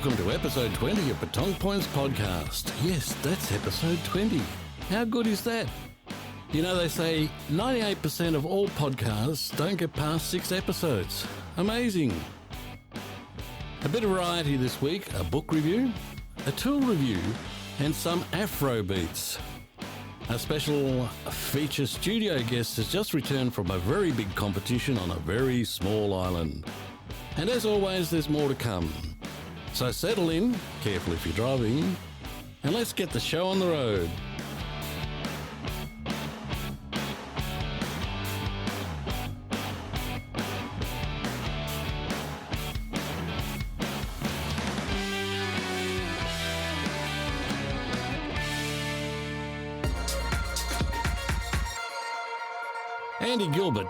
Welcome to episode 20 of Petong Points Podcast. Yes, that's episode 20. How good is that? You know, they say 98% of all podcasts don't get past 6 episodes. Amazing. A bit of variety this week, a book review, a tool review, and some Afro beats. A special feature studio guest has just returned from a very big competition on a very small island. And as always, there's more to come. So settle in, careful if you're driving, and let's get the show on the road. Andy Gilbert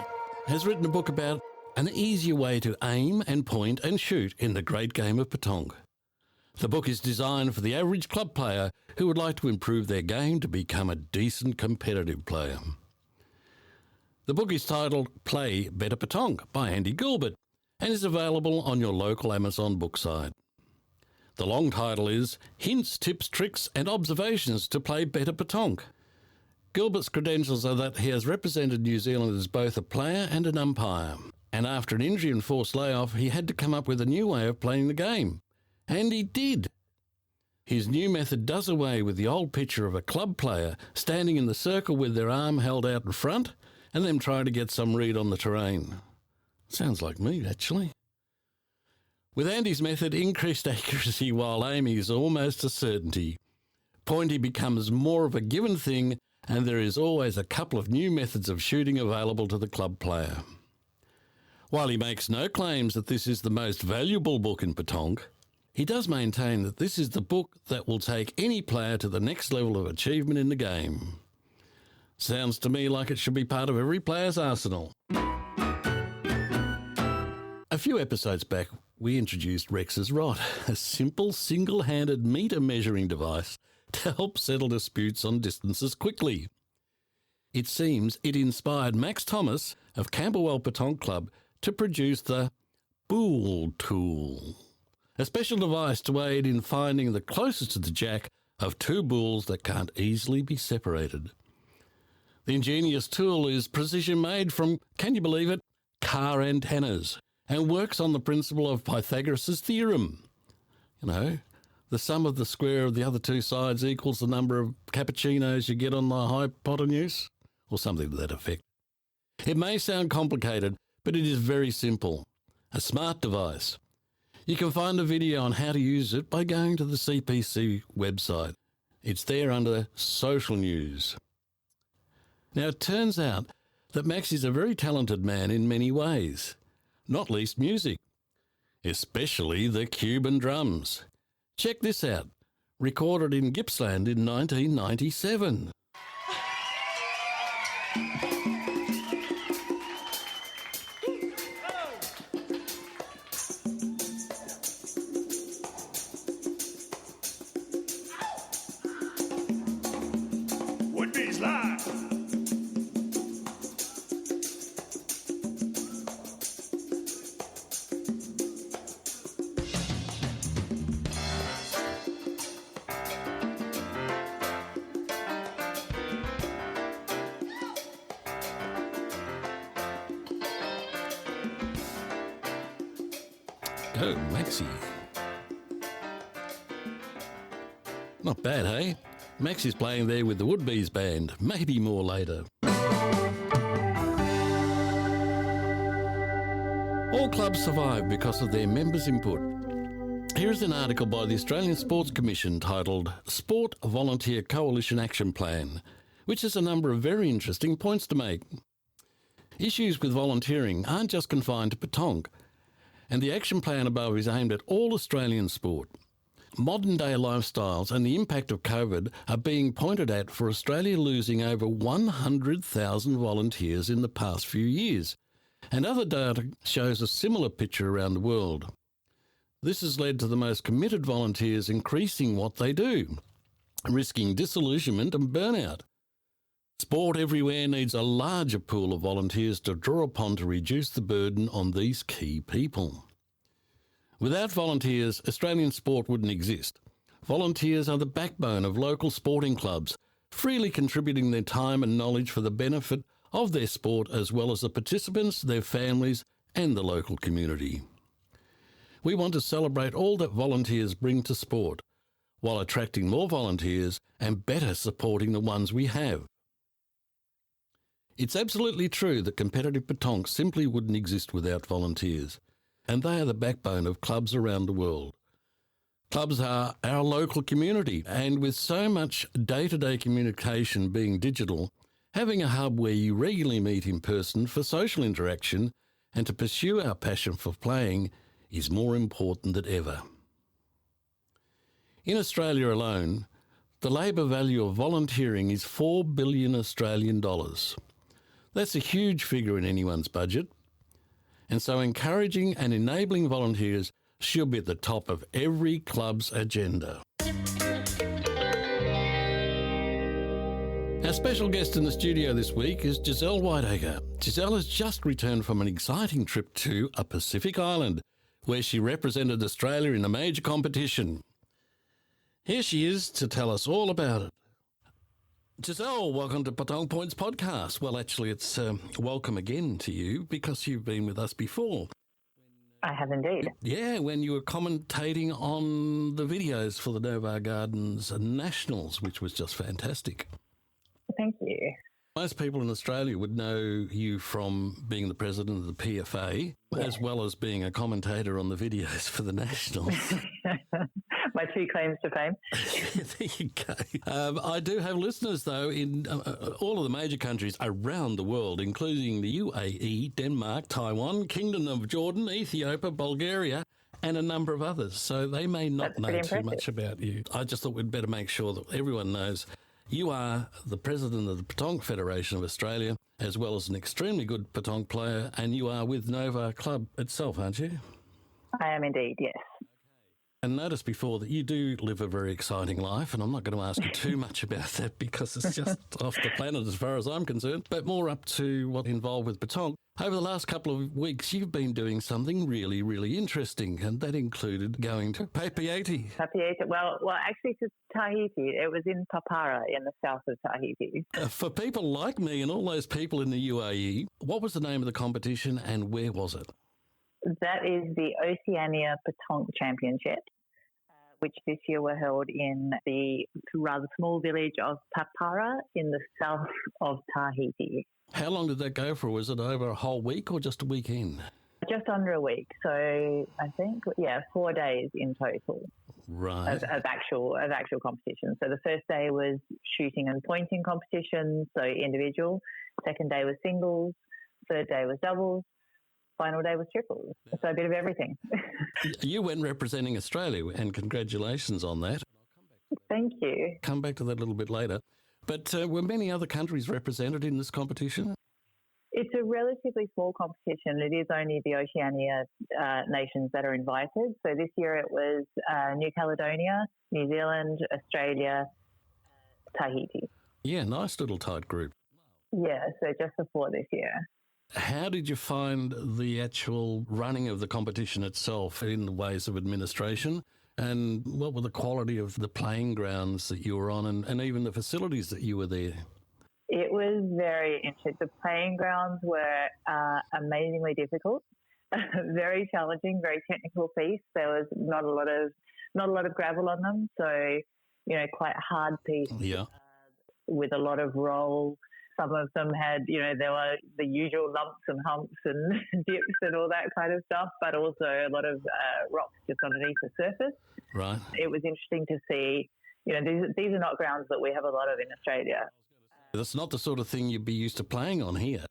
has written a book about an easier way to aim and point and shoot in the great game of Petong. The book is designed for the average club player who would like to improve their game to become a decent competitive player. The book is titled Play Better Petong by Andy Gilbert and is available on your local Amazon book site. The long title is Hints, Tips, Tricks and Observations to Play Better Petong. Gilbert's credentials are that he has represented New Zealand as both a player and an umpire. And after an injury and forced layoff, he had to come up with a new way of playing the game. And he did. His new method does away with the old picture of a club player standing in the circle with their arm held out in front and them trying to get some read on the terrain. Sounds like me, actually. With Andy's method, increased accuracy while aiming is almost a certainty. Pointing becomes more of a given thing, and there is always a couple of new methods of shooting available to the club player. While he makes no claims that this is the most valuable book in Petong, he does maintain that this is the book that will take any player to the next level of achievement in the game. Sounds to me like it should be part of every player's arsenal. A few episodes back, we introduced Rex's Rod, a simple single-handed meter measuring device to help settle disputes on distances quickly. It seems it inspired Max Thomas of Camberwell Petong Club to produce the Boule Tool, a special device to aid in finding the closest to the jack of two boules that can't easily be separated. The ingenious tool is precision-made from, can you believe it, car antennas, and works on the principle of Pythagoras' theorem. You know, the sum of the square of the other two sides equals the number of cappuccinos you get on the hypotenuse, or something to that effect. It may sound complicated, but it is very simple. A smart device. You can find a video on how to use it by going to the CPC website. It's there under Social News. Now, it turns out that Max is a very talented man in many ways, not least music, especially the Cuban Drums. Check this out. Recorded in Gippsland in 1997. Go, Maxie. Not bad, hey? Maxie's playing there with the Woodbees band. Maybe more later. All clubs survive because of their members' input. Here's an article by the Australian Sports Commission titled Sport Volunteer Coalition Action Plan, which has a number of very interesting points to make. Issues with volunteering aren't just confined to Petong, and the action plan above is aimed at all Australian sport. Modern-day lifestyles and the impact of COVID are being pointed at for Australia losing over 100,000 volunteers in the past few years, and other data shows a similar picture around the world. This has led to the most committed volunteers increasing what they do, risking disillusionment and burnout. Sport everywhere needs a larger pool of volunteers to draw upon to reduce the burden on these key people. Without volunteers, Australian sport wouldn't exist. Volunteers are the backbone of local sporting clubs, freely contributing their time and knowledge for the benefit of their sport as well as the participants, their families and the local community. We want to celebrate all that volunteers bring to sport, while attracting more volunteers and better supporting the ones we have. It's absolutely true that competitive petanque simply wouldn't exist without volunteers, and they are the backbone of clubs around the world. Clubs are our local community, and with so much day-to-day communication being digital, having a hub where you regularly meet in person for social interaction and to pursue our passion for playing is more important than ever. In Australia alone, the labour value of volunteering is 4 billion Australian dollars. That's a huge figure in anyone's budget, and so encouraging and enabling volunteers should be at the top of every club's agenda. Our special guest in the studio this week is Giselle Whiteacre. Giselle has just returned from an exciting trip to a Pacific island where she represented Australia in a major competition. Here she is to tell us all about it. Giselle, welcome to Petanque Points podcast. Well, actually, it's welcome again to you because you've been with us before. I have indeed. Yeah, when you were commentating on the videos for the Novar Gardens Nationals, which was just fantastic. Thank you. Most people in Australia would know you from being the president of the PFA, as well as being a commentator on the videos for the Nationals. My two claims to fame. There you go. I do have listeners, though, in all of the major countries around the world, including the UAE, Denmark, Taiwan, Kingdom of Jordan, Ethiopia, Bulgaria, and a number of others. So they may not know too much about you. I just thought we'd better make sure that everyone knows you are the president of the Petanque Federation of Australia, as well as an extremely good petanque player, and you are with Nova Club itself, aren't you? I am indeed, yes. And noticed before that you do live a very exciting life, and I'm not going to ask you too much about that because it's just off the planet as far as I'm concerned, but more up to what's involved with petanque. Over the last couple of weeks, you've been doing something really, really interesting, and that included going to Papeete. Papeete, well, actually to Tahiti. It was in Papara in the south of Tahiti. For people like me and all those people in the UAE, what was the name of the competition and where was it? That is the Oceania Petanque Championship, which this year were held in the rather small village of Papara in the south of Tahiti. How long did that go for? Was it over a whole week or just a weekend? Just under a week. So I think, 4 days in total. Right. Of actual competition. So the first day was shooting and pointing competition, so individual. Second day was singles. Third day was doubles. Final day was triples. So a bit of everything. You went representing Australia, and congratulations on that. Thank you. Come back to that a little bit later. But were many other countries represented in this competition? It's a relatively small competition. It is only the Oceania nations that are invited. So this year it was New Caledonia, New Zealand, Australia, Tahiti. Yeah, nice little tight group. Yeah, so just the 4 this year. How did you find the actual running of the competition itself in the ways of administration? And what were the quality of the playing grounds that you were on and even the facilities that you were there? It was very interesting. The playing grounds were amazingly difficult, very challenging, very technical piece. There was not a lot of gravel on them, so quite hard piece. Yeah. With a lot of roll. Some of them had, there were the usual lumps and humps and dips and all that kind of stuff, but also a lot of rocks just underneath the surface. Right. It was interesting to see, these are not grounds that we have a lot of in Australia. That's not the sort of thing you'd be used to playing on here.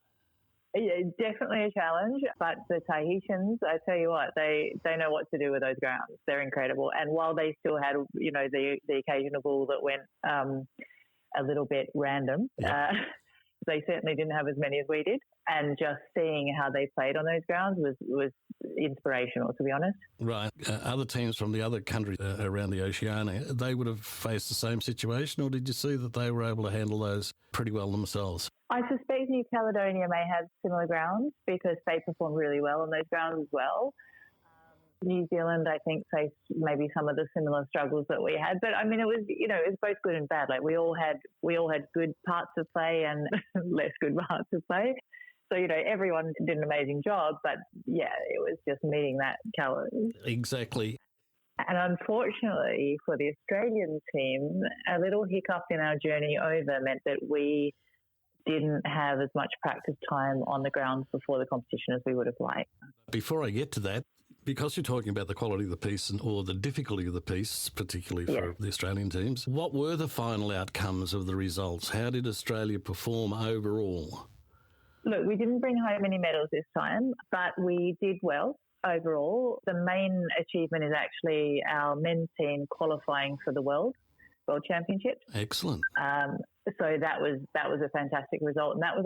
Yeah, definitely a challenge, but the Tahitians, I tell you what, they know what to do with those grounds. They're incredible. And while they still had, the occasional ball that went a little bit random, they certainly didn't have as many as we did. And just seeing how they played on those grounds was inspirational, to be honest. Right. Other teams from the other countries around the Oceania, they would have faced the same situation, or did you see that they were able to handle those pretty well themselves? I suspect New Caledonia may have similar grounds because they performed really well on those grounds as well. New Zealand, I think, faced maybe some of the similar struggles that we had. But I mean, it was both good and bad. Like we all had good parts of play and less good parts of play. So, everyone did an amazing job, but yeah, it was just meeting that challenge. Exactly. And unfortunately for the Australian team, a little hiccup in our journey over meant that we didn't have as much practice time on the grounds before the competition as we would have liked. Before I get to that, because you're talking about the quality of the piece or the difficulty of the piece, particularly for the Australian teams, what were the final outcomes of the results? How did Australia perform overall? Look, we didn't bring home any medals this time, but we did well overall. The main achievement is actually our men's team qualifying for the World Championships. Excellent. So that was a fantastic result, and that was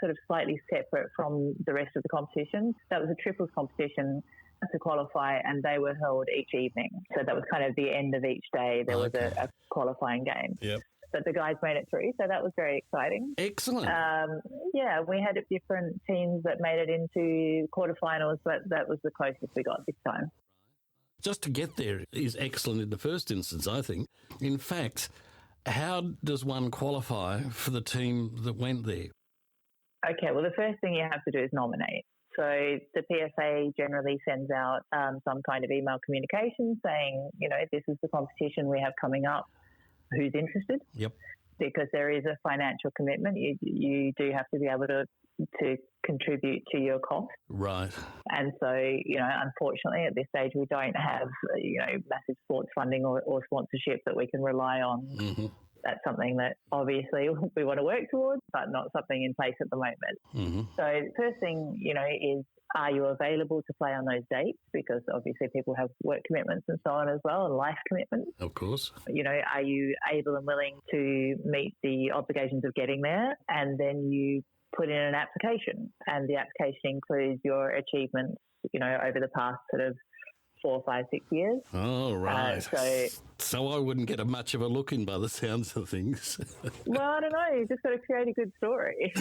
sort of slightly separate from the rest of the competition. That was a triples competition to qualify, and they were held each evening. So that was kind of the end of each day. There was a qualifying game. Yep. But the guys made it through, so that was very exciting. Excellent. We had different teams that made it into quarterfinals, but that was the closest we got this time. Just to get there is excellent in the first instance, I think. In fact, how does one qualify for the team that went there? Okay, well, the first thing you have to do is nominate. So the PFA generally sends out some kind of email communication saying, this is the competition we have coming up. Who's interested? Yep. Because there is a financial commitment. You do have to be able to contribute to your cost. Right. And so, unfortunately at this stage we don't have, massive sports funding or sponsorship that we can rely on. Mm-hmm. That's something that obviously we want to work towards, but not something in place at the moment. Mm-hmm. So first thing, is, are you available to play on those dates? Because obviously people have work commitments and so on as well, and life commitments. Of course. Are you able and willing to meet the obligations of getting there? And then you put in an application, and the application includes your achievements, over the past sort of 4, 5, 6 years. Oh, right. So I wouldn't get much of a look in by the sounds of things. Well, I don't know. You just got to create a good story.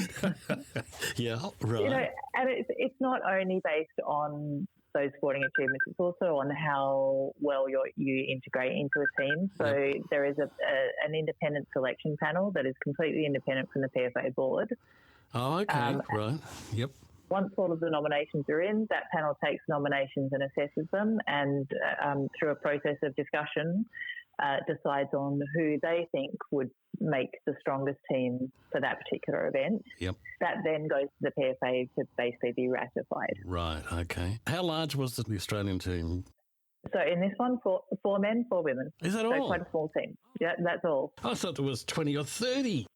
Yeah, right. And it's not only based on those sporting achievements, it's also on how well you integrate into a team. So there is an independent selection panel that is completely independent from the PFA board. Oh, okay, right. Yep. Once all of the nominations are in, that panel takes nominations and assesses them, and through a process of discussion, decides on who they think would make the strongest team for that particular event. Yep. That then goes to the PFA to basically be ratified. Right, okay. How large was the Australian team? So in this one, four men, 4 women. Is that so all? Quite a small team. Yeah, that's all. I thought there was 20 or 30.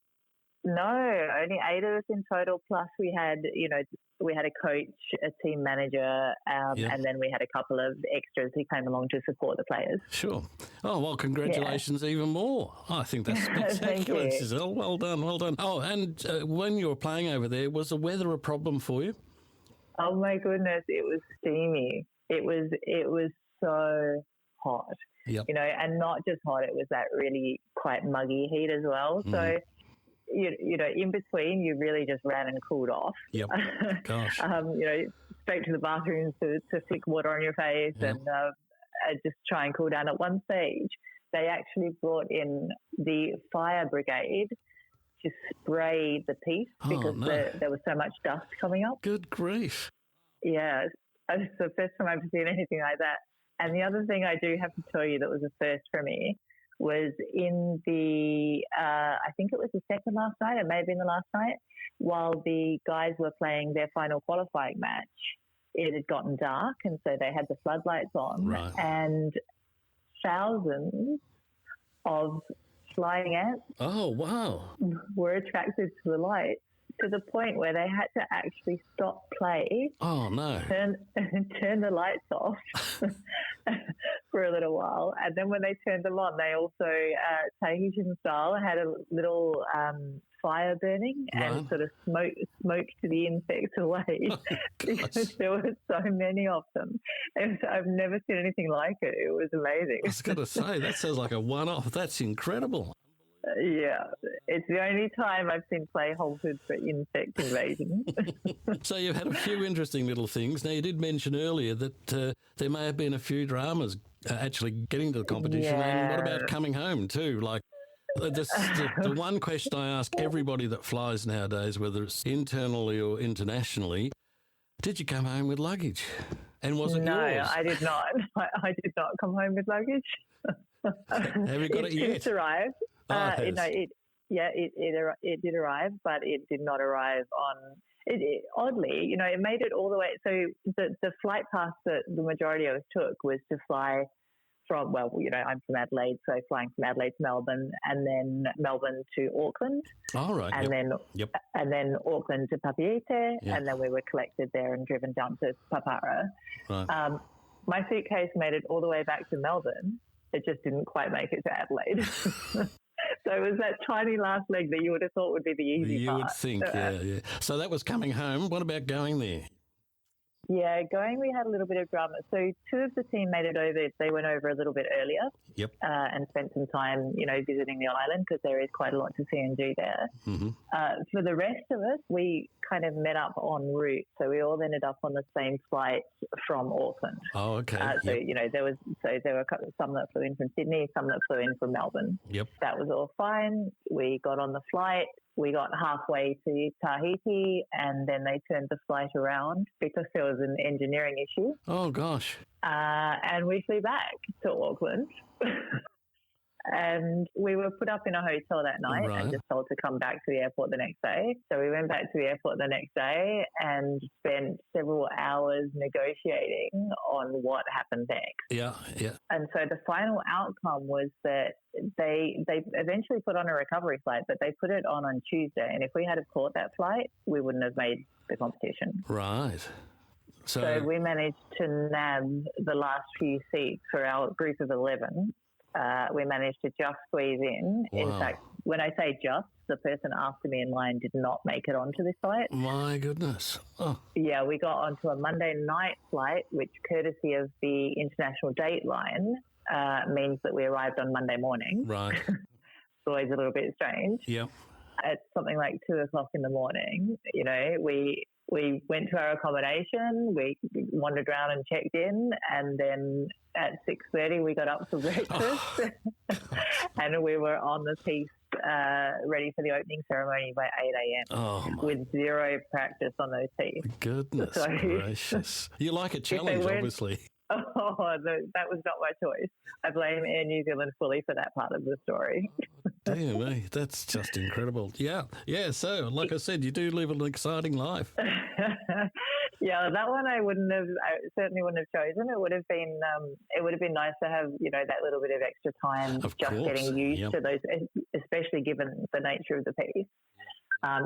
No, only 8 of us in total. Plus, we had a coach, a team manager, and then we had a couple of extras who came along to support the players. Sure. Oh, well, congratulations even more. I think that's spectacular, Giselle. Well done, well done. Oh, and when you were playing over there, was the weather a problem for you? Oh, my goodness, it was steamy. It was so hot. Yep. And not just hot, it was that really quite muggy heat as well. Mm. So, in between, you really just ran and cooled off. Yep. Gosh. Straight to the bathrooms to flick water on your face and just try and cool down. At one stage, they actually brought in the fire brigade to spray the piece because there was so much dust coming up. Good grief. Yeah. It's the first time I've seen anything like that. And the other thing I do have to tell you that was a first for me was in the, I think it was the second last night, it may have been the last night, while the guys were playing their final qualifying match, it had gotten dark, and so they had the floodlights on, right. And thousands of flying ants were attracted to the lights, to the point where they had to actually stop play. Oh, no. Turn the lights off for a little while. And then when they turned them on, they also, Tahitian style, had a little fire burning and sort of smoked the insects away because there were so many of them. I've never seen anything like it. It was amazing. I was going to say, that sounds like a one-off. That's incredible. Yeah, it's the only time I've seen play halted for insect invasion. So you've had a few interesting little things. Now, you did mention earlier that there may have been a few dramas actually getting to the competition. And what about coming home too? Like, the one question I ask everybody that flies nowadays, whether it's internally or internationally, did you come home with luggage? And was it yours? No, I did not. I did not come home with luggage. Have you got it yet? It's arrived. Oh, it no, has. it did arrive, but it did not arrive on. Oddly, it made it all the way. So the flight path that the majority of us took was to fly from. Well, I'm from Adelaide, so flying from Adelaide to Melbourne, and then Melbourne to Auckland, All right. and then Auckland to Papeete, and then we were collected there and driven down to Papara. Right. My suitcase made it all the way back to Melbourne. It just didn't quite make it to Adelaide. So it was that tiny last leg that you would have thought would be the easy part. You would think, yeah. So that was coming home. What about going there? Yeah, we had a little bit of drama. So two of the team made it over. They went over a little bit earlier. Yep. And spent some time, visiting the island because there is quite a lot to see and do there. Mm-hmm. For the rest of us, we kind of met up en route. So we all ended up on the same flight from Auckland. Oh, okay. So, there were some that flew in from Sydney, some that flew in from Melbourne. Yep. That was all fine. We got on the flight. We got halfway to Tahiti and then they turned the flight around because there was an engineering issue. Oh, gosh. And we flew back to Auckland. And we were put up in a hotel that night and just told to come back to the airport the next day. So we went back to the airport the next day and spent several hours negotiating on what happened next. Yeah. And so the final outcome was that they eventually put on a recovery flight, but they put it on Tuesday. And if we had caught that flight, we wouldn't have made the competition. Right. So we managed to nab the last few seats for our group of 11. We managed to just squeeze in. Wow. In fact, when I say just, the person after me in line did not make it onto this flight. My goodness. Oh. Yeah, we got onto a Monday night flight, which, courtesy of the international date line, means that we arrived on Monday morning. Right. It's always a little bit strange. Yeah. At something like 2:00 in the morning, we went to our accommodation, we wandered around and checked in, and then at 6:30 we got up for breakfast and we were on the piste ready for the opening ceremony by 8 a.m. With zero practice on those pistes. Goodness gracious. You like a challenge, obviously. That was not my choice. I blame Air New Zealand fully for that part of the story. Dear me, that's just incredible. Yeah. So, like I said, you do live an exciting life. Yeah, that one I certainly wouldn't have chosen. It would have been nice to have, that little bit of extra time getting used to those, especially given the nature of the piece.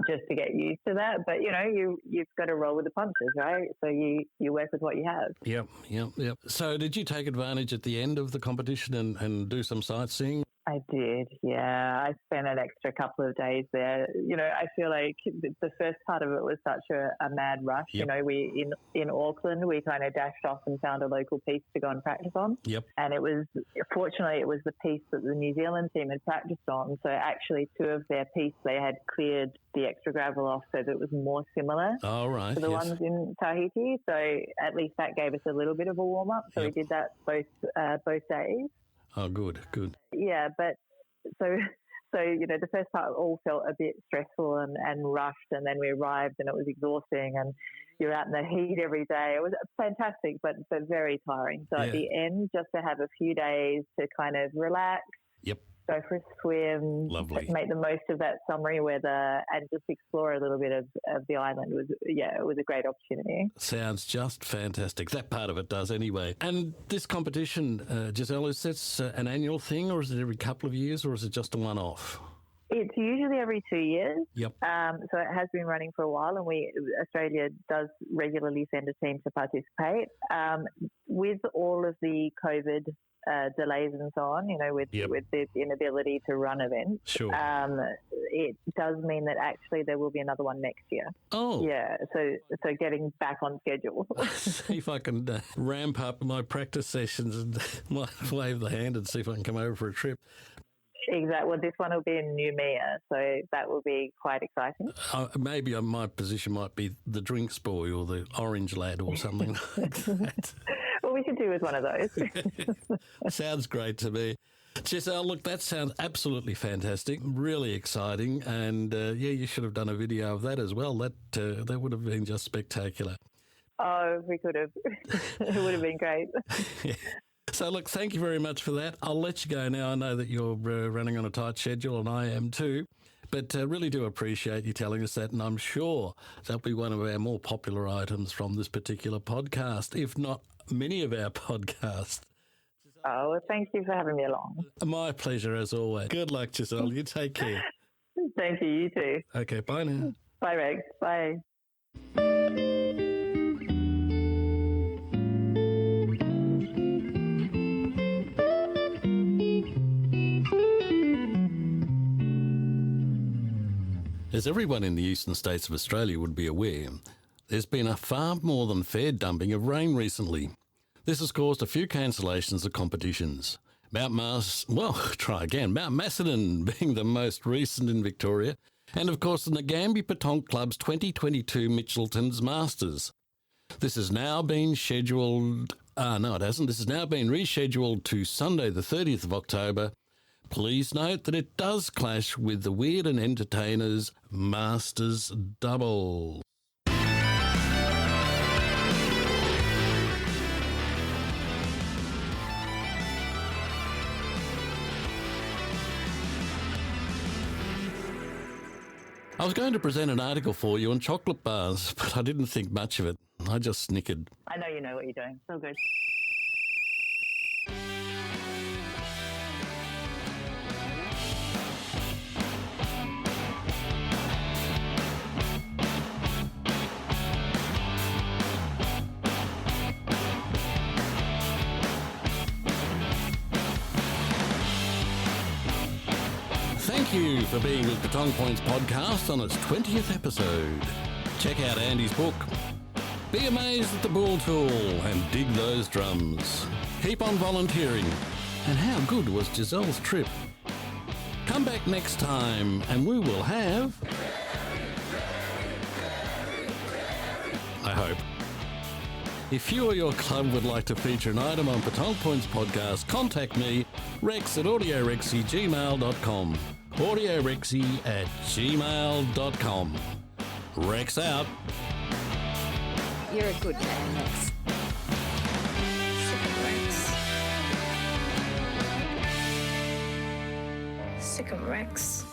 Just to get used to that. But, you've got to roll with the punches, right? So you work with what you have. Yep. So did you take advantage at the end of the competition and do some sightseeing? I did, yeah. I spent an extra couple of days there. I feel like the first part of it was such a mad rush. Yep. We in Auckland, we kind of dashed off and found a local piece to go and practice on. Yep. And fortunately, it was the piece that the New Zealand team had practiced on. So actually, two of their pieces, they had cleared the extra gravel off so that it was more similar to the ones in Tahiti. So at least that gave us a little bit of a warm-up. So we did that both days. Oh, good. Yeah, but so the first part all felt a bit stressful and rushed, and then we arrived and it was exhausting, and you're out in the heat every day. It was fantastic, but very tiring. So at the end, just to have a few days to kind of relax, go for a swim, lovely, make the most of that summery weather, and just explore a little bit of the island. It was a great opportunity. Sounds just fantastic. That part of it does anyway. And this competition, Giselle, is this an annual thing, or is it every couple of years, or is it just a one-off? It's usually every 2 years. Yep. So it has been running for a while, and Australia does regularly send a team to participate. With all of the COVID delays and so on, with the inability to run events, sure. It does mean that actually there will be another one next year. Oh. Yeah, so getting back on schedule. See if I can ramp up my practice sessions and might wave the hand and see if I can come over for a trip. Exactly. Well, this one will be in Noumea, so that will be quite exciting. Maybe my position might be the drinks boy or the orange lad or something like that. Well, we could do with one of those. Sounds great to me. Giselle, look, that sounds absolutely fantastic, really exciting, and you should have done a video of that as well. That would have been just spectacular. Oh, we could have. It would have been great. Yeah. So, look, thank you very much for that. I'll let you go now. I know that you're running on a tight schedule, and I am too. But really do appreciate you telling us that, and I'm sure that'll be one of our more popular items from this particular podcast, if not many of our podcasts. Oh, well, thank you for having me along. My pleasure, as always. Good luck, Giselle. You take care. Thank you. You too. Okay, bye now. Bye, Rex. Bye. As everyone in the eastern states of Australia would be aware, there's been a far more than fair dumping of rain recently. This has caused a few cancellations of competitions. Mount Macedon being the most recent in Victoria, and of course the Ngambie Petonk Club's 2022 Mitchelton's Masters. This has now been scheduled... no, it hasn't. This has now been rescheduled to Sunday the 30th of October. Please note that it does clash with the Weird and Entertainers Masters Double. I was going to present an article for you on chocolate bars, but I didn't think much of it. I just snickered. I know you know what you're doing. So good. Thank you for being with Petong Points podcast on its 20th episode. Check out Andy's book. Be amazed at the Boule Tool and dig those drums. Keep on volunteering. And how good was Giselle's trip? Come back next time and we will have... I hope. If you or your club would like to feature an item on Petong Points podcast, contact me, Rex at audiorexy@gmail.com. audiorexy@gmail.com. Rex out. You're a good man, Rex. Sick of Rex.